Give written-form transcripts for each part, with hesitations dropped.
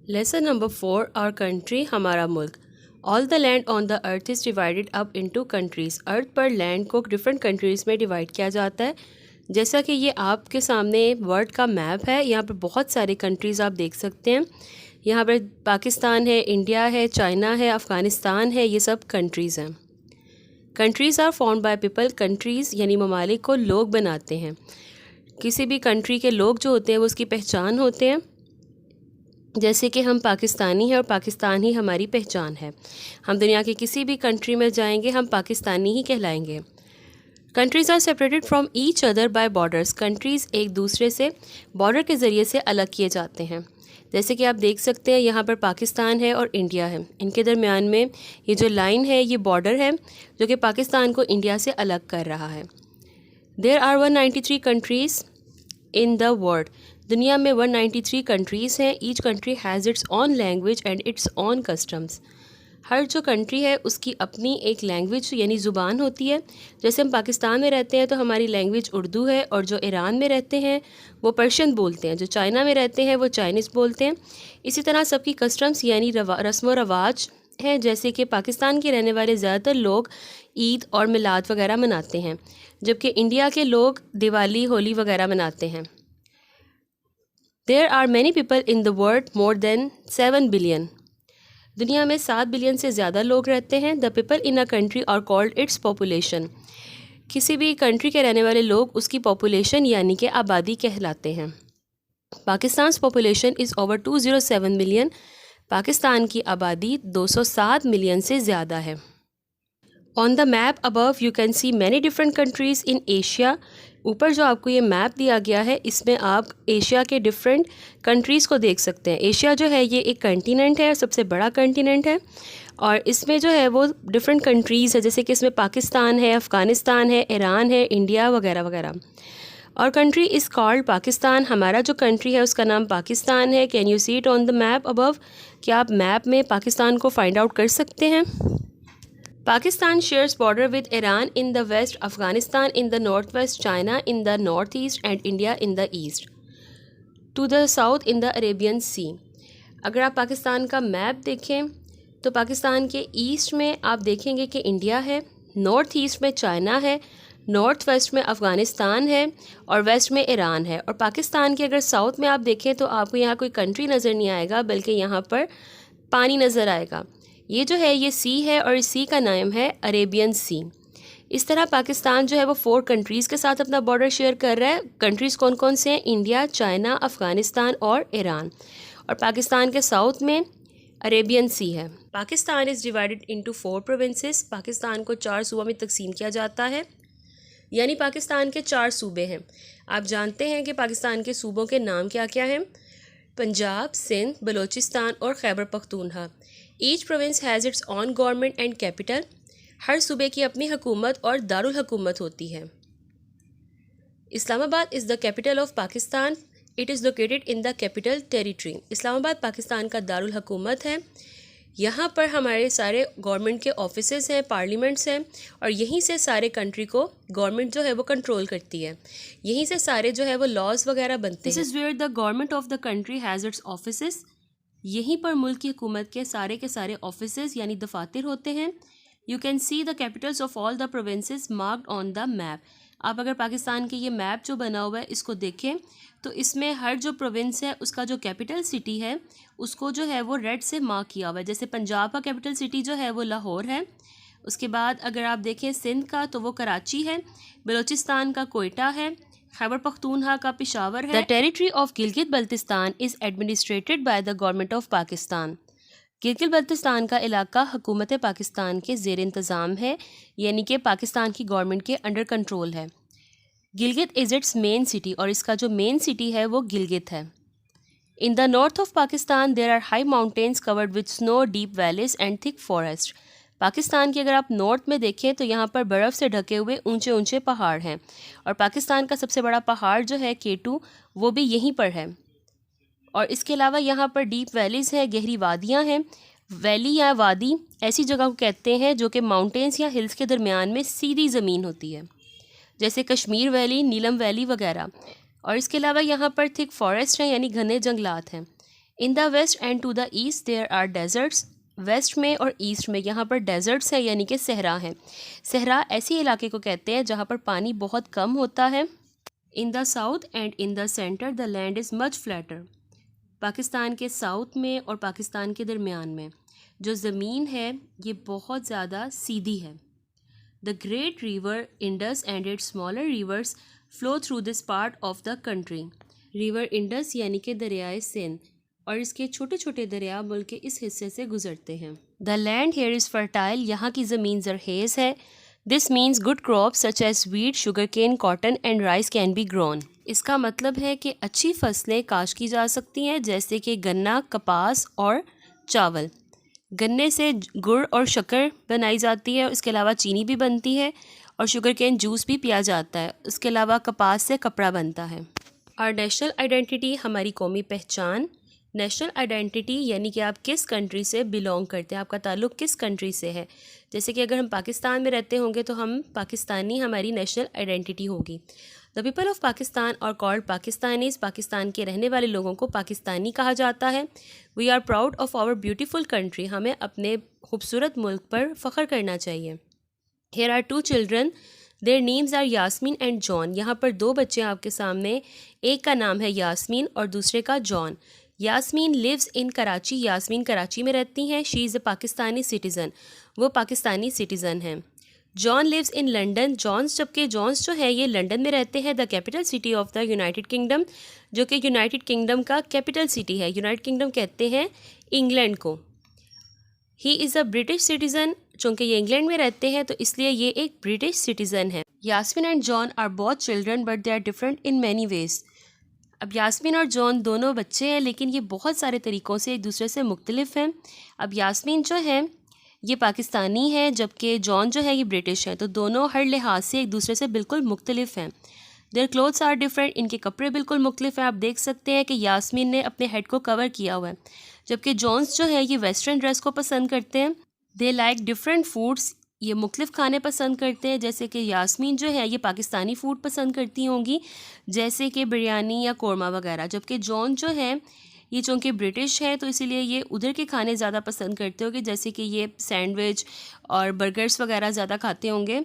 Lesson number 4 our country हमारा मुल्क। All the land on the earth is divided up into countries. Earth पर land को different countries में divide किया जाता है। जैसा कि ये आपके सामने वर्ल्ड का मैप है, यहाँ पर बहुत सारे कंट्रीज़ आप देख सकते हैं। यहाँ पर पाकिस्तान है, इंडिया है, चाइना है, अफ़गानिस्तान है, ये सब कंट्रीज़ हैं। Countries are formed by people. Countries यानी ममालिक को लोग बनाते हैं। किसी भी कंट्री के लोग जो होते हैं वो उसकी पहचान होते हैं। जैसे कि हम पाकिस्तानी हैं और पाकिस्तान ही हमारी पहचान है। हम दुनिया की किसी भी कंट्री में जाएंगे, हम पाकिस्तानी ही कहलाएंगे। Countries are separated from each other by borders. Countries एक दूसरे से बॉर्डर के ज़रिए से अलग किए जाते हैं। जैसे कि आप देख सकते हैं, यहाँ पर पाकिस्तान है और इंडिया है। इनके दरमियान में ये जो लाइन है ये बॉर्डर है जो कि पाकिस्तान को इंडिया से अलग कर रहा है। There are 193 countries in the world. दुनिया में 193 कंट्रीज़ हैं। Each country has its own language and its own customs. हर जो कंट्री है उसकी अपनी एक लैंग्वेज यानी ज़ुबान होती है। जैसे हम पाकिस्तान में रहते हैं तो हमारी लैंग्वेज उर्दू है, और जो ईरान में रहते हैं वो पर्शियन बोलते हैं, जो चाइना में रहते हैं वो चाइनीज़ बोलते हैं। इसी तरह सबकी कस्टम्स यानी रस्म व रवाज हैं। जैसे कि पाकिस्तान के रहने वाले ज़्यादातर लोग ईद और मिलाद वगैरह मनाते हैं, जबकि इंडिया के लोग दिवाली, होली वगैरह मनाते हैं। There are many people in the world, more than 7 billion. दुनिया में 7 बिलियन से ज़्यादा लोग रहते हैं। The people in a country are called its population. किसी भी कंट्री के रहने वाले लोग उसकी पॉपुलेशन यानी कि आबादी कहलाते हैं। Pakistan population is over 207 million. Pakistan की आबादी 207 मिलियन से ज़्यादा है। On the map above you can see many different countries in Asia. ऊपर जो आपको ये मैप दिया गया है इसमें आप एशिया के डिफरेंट कंट्रीज़ को देख सकते हैं। एशिया जो है ये एक कंटिनेंट है, सबसे बड़ा कंटिनेंट है, और इसमें जो है वो डिफरेंट कंट्रीज़ है। जैसे कि इसमें पाकिस्तान है, अफ़गानिस्तान है, ईरान है, इंडिया वगैरह वगैरह। और कंट्री इज़ कॉल्ड पाकिस्तान। हमारा जो कंट्री है उसका नाम पाकिस्तान है। Can you see it on the map above? क्या आप मैप में पाकिस्तान को फाइंड आउट कर सकते हैं? Pakistan shares border with Iran in the west, Afghanistan in the northwest, China in the northeast and India in the east. To the south in the Arabian Sea. अगर आप पाकिस्तान का map देखें तो पाकिस्तान के east में आप देखेंगे कि इंडिया है, नॉर्थ ईस्ट में चाइना है, नॉर्थ वेस्ट में अफ़गानिस्तान है और वेस्ट में ईरान है। और पाकिस्तान के अगर साउथ में आप देखें तो आपको यहाँ कोई कंट्री नज़र नहीं आएगा, बल्कि यहाँ पर पानी नज़र आएगा। ये जो है ये सी है और इस सी का नाम है अरेबियन सी। इस तरह पाकिस्तान जो है वो 4 कंट्रीज़ के साथ अपना बॉर्डर शेयर कर रहा है। कंट्रीज़ कौन कौन से हैं? इंडिया, चाइना, अफ़गानिस्तान और ईरान। और पाकिस्तान के साउथ में अरेबियन सी है। Pakistan is divided into 4 provinces. Pakistan को 4 सूबों में तकसीम किया जाता है, यानी पाकिस्तान के 4 सूबे हैं। आप जानते हैं कि पाकिस्तान के सूबों के नाम क्या क्या हैं? पंजाब, सिंध, बलूचिस्तान और Khyber Pakhtunkhwa. Each province has its own government and capital. हर सूबे की अपनी हुकूमत और दारुल हुकूमत होती है। Islamabad is the capital of Pakistan. It is located in the capital territory. Islamabad Pakistan का दारुल हुकूमत है। यहाँ पर हमारे सारे गवर्नमेंट के ऑफिसेज हैं, पार्लियामेंट्स हैं, और यहीं से सारे कंट्री को गवर्नमेंट जो है वो कंट्रोल करती है। यहीं से सारे जो है वो लॉज वगैरह बनते हैं। This is where the government of the country has its offices. यहीं पर मुल्क की हुकूमत के सारे ऑफिसेज यानी दफातर होते हैं। You can see the Capitals of all the provinces marked on the map. आप अगर पाकिस्तान के ये मैप जो बना हुआ है इसको देखें तो इसमें हर जो प्रोविंस है उसका जो कैपिटल सिटी है उसको जो है वो रेड से मार्क किया हुआ है। जैसे पंजाब का कैपिटल सिटी जो है वो लाहौर है। उसके बाद अगर आप देखें सिंध का तो वो कराची है, बलूचिस्तान का कोयटा है, खैबर पख्तूनख्वा का पेशावर है। The territory of Gilgit Baltistan is administrated by the government of Pakistan. Gilgit Baltistan का इलाका हुकूमत पाकिस्तान के ज़ेर इंतज़ाम है, यानी कि पाकिस्तान की गवर्नमेंट के अंडर कंट्रोल है। Gilgit is its main city, और इसका जो मेन सिटी है वो गिलगित है। In the north of Pakistan there are high mountains covered with snow, deep valleys and thick forest. Pakistan की अगर आप नॉर्थ में देखें तो यहाँ पर बर्फ़ से ढके हुए ऊंचे ऊंचे पहाड़ हैं, और पाकिस्तान का सबसे बड़ा पहाड़ जो है K2 वो भी यहीं पर है। और इसके अलावा यहाँ पर डीप वैलीज़ हैं, गहरी वादियाँ हैं। वैली या वादी ऐसी जगह को कहते हैं जो कि माउंटेन्स या हिल्स के दरमियान में सीधी ज़मीन होती है, जैसे कश्मीर वैली, नीलम वैली वगैरह। और इसके अलावा यहाँ पर थिक फॉरेस्ट हैं यानी घने जंगलात हैं। In the west and to the east there are deserts. West में और ईस्ट में यहाँ पर डेजर्ट्स है यानी कि सहरा है। सहरा ऐसी इलाके को कहते हैं जहाँ पर पानी बहुत कम होता है। In the south and in the centre the land is much flatter. Pakistan के साउथ में और पाकिस्तान के दरमियान में जो ज़मीन है ये बहुत ज़्यादा सीधी है। The great river Indus and it's smaller reverse flow through this part of the country. River Indus यानी कि दरियाए सिंध और इसके छोटे छोटे दरिया मुल्क के इस हिस्से से गुजरते हैं। The land here is fertile. यहाँ की ज़मीन जरखेज़ है। This means good crop such as wheat, sugar cane, cotton and rice can be grown. इसका मतलब है कि अच्छी फसलें काश की जा सकती हैं जैसे कि गन्ना, कपास और चावल। गन्ने से गुड़ और शक्कर बनाई जाती है, इसके अलावा चीनी भी बनती है और शुगर केन जूस भी पिया जाता है। इसके अलावा कपास से कपड़ा बनता है। और नेशनल आइडेंटिटी हमारी कौमी पहचान। नेशनल आइडेंटिटी यानी कि आप किस कंट्री से बिलोंग करते हैं, आपका ताल्लुक़ किस कंट्री से है। जैसे कि अगर हम पाकिस्तान में रहते होंगे तो हम पाकिस्तानी हमारी नेशनल आइडेंटिटी होगी। द पीपल ऑफ पाकिस्तान और कॉल्ड पाकिस्तानीज़। पाकिस्तान के रहने वाले लोगों को पाकिस्तानी कहा जाता है। We are proud of our beautiful country. हमें अपने खूबसूरत मुल्क पर फ़ख्र करना चाहिए। Here are 2 children, their names are Yasmin and John. यहाँ पर 2 बच्चे आपके सामने, एक का नाम है यास्मीन और दूसरे का John. Yasmin lives in Karachi. Yasmin Karachi में रहती हैं। She is a Pakistani citizen. वो पाकिस्तानी सिटीज़न हैं। John lives in London. जबकि जॉन्स जो है ये लंदन में रहते हैं। The capital city of the United Kingdom, जो कि यूनाइटेड किंगडम का कैपिटल सिटी है। यूनाइटेड किंगडम कहते हैं इंग्लैंड को। He is a British citizen. चूँकि ये इंग्लैंड में रहते हैं तो इसलिए ये एक ब्रिटिश सिटीज़न है। Yasmin and John are both children but they are different in many ways. अब यास्मीन और जॉन दोनों बच्चे हैं लेकिन ये बहुत सारे तरीक़ों से एक दूसरे से मुख्तलिफ हैं। अब यास्मीन जो है ये पाकिस्तानी है जबकि जॉन जो है ये ब्रिटिश है, तो दोनों हर लिहाज से एक दूसरे से बिल्कुल मुख्तलिफ हैं। Their clothes are different. इनके कपड़े बिल्कुल मुख्तलिफ हैं। आप देख सकते हैं कि यास्मीन ने अपने हेड को कवर किया हुआ है जबकि जॉन्स जो है ये वेस्टर्न ड्रेस को पसंद करते हैं। They like different foods. ये मुख्तलिफ खाने पसंद करते हैं। जैसे कि यास्मीन जो है ये पाकिस्तानी फ़ूड पसंद करती होंगी जैसे कि बिरयानी या कौरमा वगैरह, जबकि जॉन जो है ये चूँकि ब्रिटिश है तो इसीलिए ये उधर के खाने ज़्यादा पसंद करते होंगे जैसे कि ये सैंडविच और बर्गर्स वगैरह ज़्यादा खाते होंगे।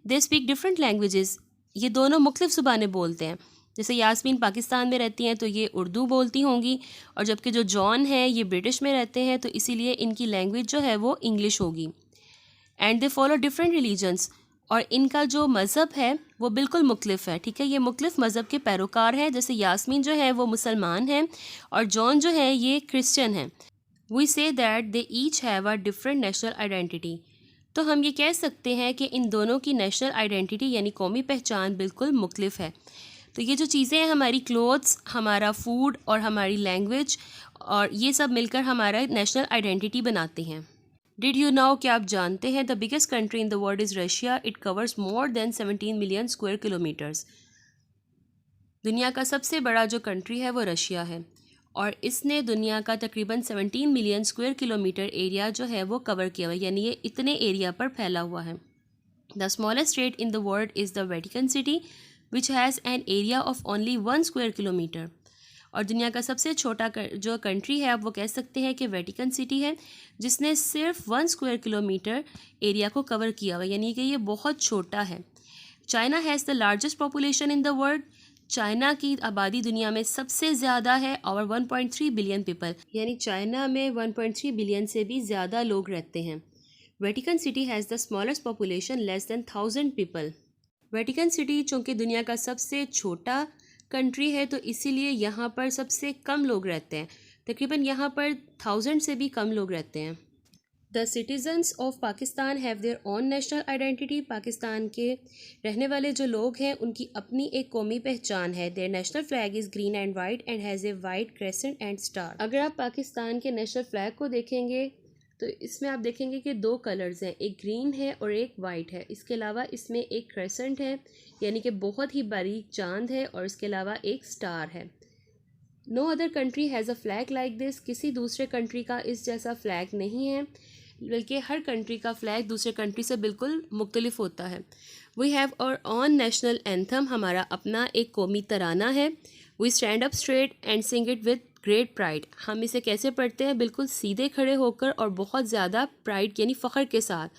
They speak different languages. ये दोनों मुख्तलिफ ज़ुबानें बोलते हैं। जैसे यास्मीन पाकिस्तान में रहती हैं तो ये उर्दू बोलती होंगी और जबकि जो जॉन है ये ब्रिटिश में रहते हैं तो इसीलिए इनकी लैंग्वेज जो है वो इंग्लिश होगी। And they follow different religions. और इनका जो मज़हब है वो बिल्कुल मुख्तलिफ है। ठीक है, ये मुख्तलिफ मज़हब के पैरोकार हैं। जैसे यास्मीन जो है वो मुसलमान हैं और जॉन जो है ये क्रिश्चियन हैं। We say that they each have a different national identity. तो हम ये कह सकते हैं कि इन दोनों की नेशनल आइडेंटिटी यानी कौमी पहचान बिल्कुल मुख्तलिफ है। तो ये जो चीज़ें हैं, हमारी क्लोथ्स, हमारा फूड और हमारी लैंग्वेज, और ये सब मिलकर हमारा नेशनल आइडेंटिटी बनाते हैं। डिड यू नो, क्या आप जानते हैं, the biggest country in the world is Russia. It covers more than 17 million square kilometres. दुनिया का सबसे बड़ा जो कंट्री है वो रशिया है और इसने दुनिया का तकरीबन 17 मिलियन स्क्वायर किलोमीटर एरिया जो है वो कवर किया हुआ है, यानी ये इतने एरिया पर फैला हुआ है। The smallest state in the world is the Vatican city which has an area of only 1 square kilometre. और दुनिया का सबसे छोटा जो कंट्री है आप वो कह सकते हैं कि वेटिकन सिटी है जिसने सिर्फ 1 स्क्वायर किलोमीटर एरिया को कवर किया हुआ, यानी कि ये बहुत छोटा है। China has the largest population in the world. China की आबादी दुनिया में सबसे ज़्यादा है और 1.3 बिलियन पीपल, यानी चाइना में 1.3 बिलियन से भी ज़्यादा लोग रहते हैं। Vatican city has the smallest population less than 1000 people. Vatican city चूँकि दुनिया का सबसे छोटा कंट्री है तो इसीलिए यहाँ पर सबसे कम लोग रहते हैं। तकरीबन यहाँ पर 1000 से भी कम लोग रहते हैं। The citizens of Pakistan have their own national identity. Pakistan के रहने वाले जो लोग हैं उनकी अपनी एक कौमी पहचान है। There national flag is green and white and has a white crescent and star. अगर आप पाकिस्तान के नेशनल फ्लैग को देखेंगे तो इसमें आप देखेंगे कि 2 कलर्स हैं, एक ग्रीन है और एक वाइट है। इसके अलावा इसमें एक क्रेसेंट है यानी कि बहुत ही बारीक चांद है और इसके अलावा एक स्टार है। No other country has a flag like this. किसी दूसरे कंट्री का इस जैसा फ्लैग नहीं है, बल्कि हर कंट्री का फ्लैग दूसरे कंट्री से बिल्कुल मुख्तलिफ होता है। We have our own national anthem. हमारा अपना एक कौमी तराना है। We stand up straight and sing it with great pride. हम इसे कैसे पढ़ते हैं? बिल्कुल सीधे खड़े होकर और बहुत ज़्यादा प्राइड यानी फ़ख्र के साथ।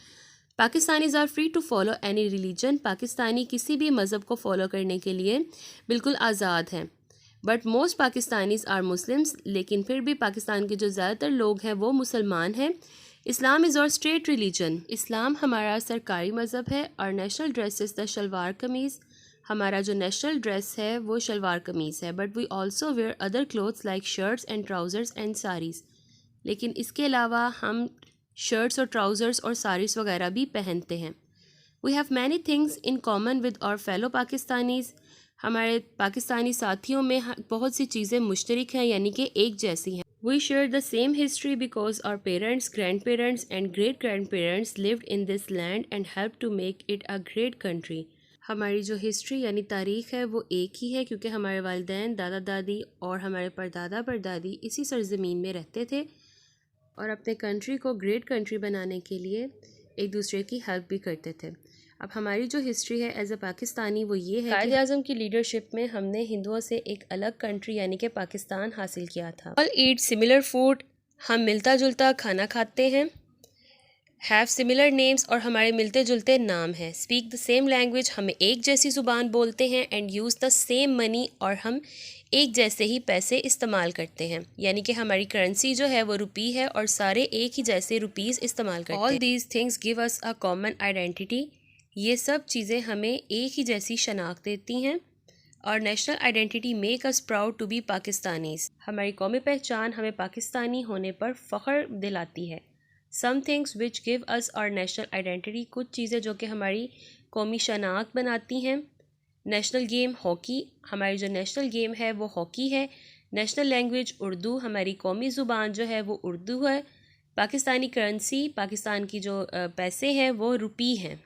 Pakistanis are free to follow any religion. Pakistani किसी भी मज़हब को फॉलो करने के लिए बिल्कुल आज़ाद हैं। But most Pakistanis are Muslims. लेकिन फिर भी पाकिस्तान के जो ज़्यादातर लोग हैं वो मुसलमान हैं। Islam is our state religion. इस्लाम हमारा सरकारी मज़हब है। और national dress is the shalwar kameez. हमारा जो नेशनल ड्रेस है वो शलवार कमीज़ है। But we also wear other clothes like shirts and trousers and saris. लेकिन इसके अलावा हम शर्ट्स और ट्राउज़र्स और साड़ीज़ वगैरह भी पहनते हैं। We have many things in common with our fellow Pakistanis. हमारे पाकिस्तानी साथियों में बहुत सी चीज़ें मुश्तरक हैं यानी कि एक जैसी हैं। We share the same history because our parents, grandparents and great grandparents lived in this land and help to make it a great country. हमारी जो हिस्ट्री यानी तारीख़ है वो एक ही है क्योंकि हमारे वालिदैन, दादा दादी और हमारे परदादा परदादी इसी सरज़मीन में रहते थे और अपने कंट्री को ग्रेट कंट्री बनाने के लिए एक दूसरे की हेल्प भी करते थे। अब हमारी जो हिस्ट्री है एज अ पाकिस्तानी वो ये है कि कायद-ए-आज़म की लीडरशिप में हमने हिंदुओं से एक अलग कंट्री यानी कि पाकिस्तान हासिल किया था। All eat similar food. हम मिलता जुलता खाना खाते हैं। हैव सिमिलर नेम्स और हमारे मिलते जुलते नाम हैं। Speak the same language. हमें एक जैसी ज़ुबान बोलते हैं। And use the same money. और हम एक जैसे ही पैसे इस्तेमाल करते हैं यानी कि हमारी करेंसी जो है वो रुपी है और सारे एक ही जैसे रुपीज़ इस्तेमाल करते हैं। All these things give us a common identity. ये सब चीज़ें हमें एक ही जैसी शनाख्त देती हैं। और national identity make us proud to be Pakistanis. हमारी कौमी पहचान हमें पाकिस्तानी होने पर फ़ख्र दिलाती है। Some things which give us our national identity. कुछ चीज़ें जो कि हमारी कौमी शनाख्त बनाती हैं। National game hockey. हमारी जो नेशनल गेम है वो हॉकी है। National language Urdu. हमारी कौमी ज़ुबान जो है वो उर्दू है। पाकिस्तानी करेंसी, पाकिस्तान की जो पैसे हैं वो रुपी हैं।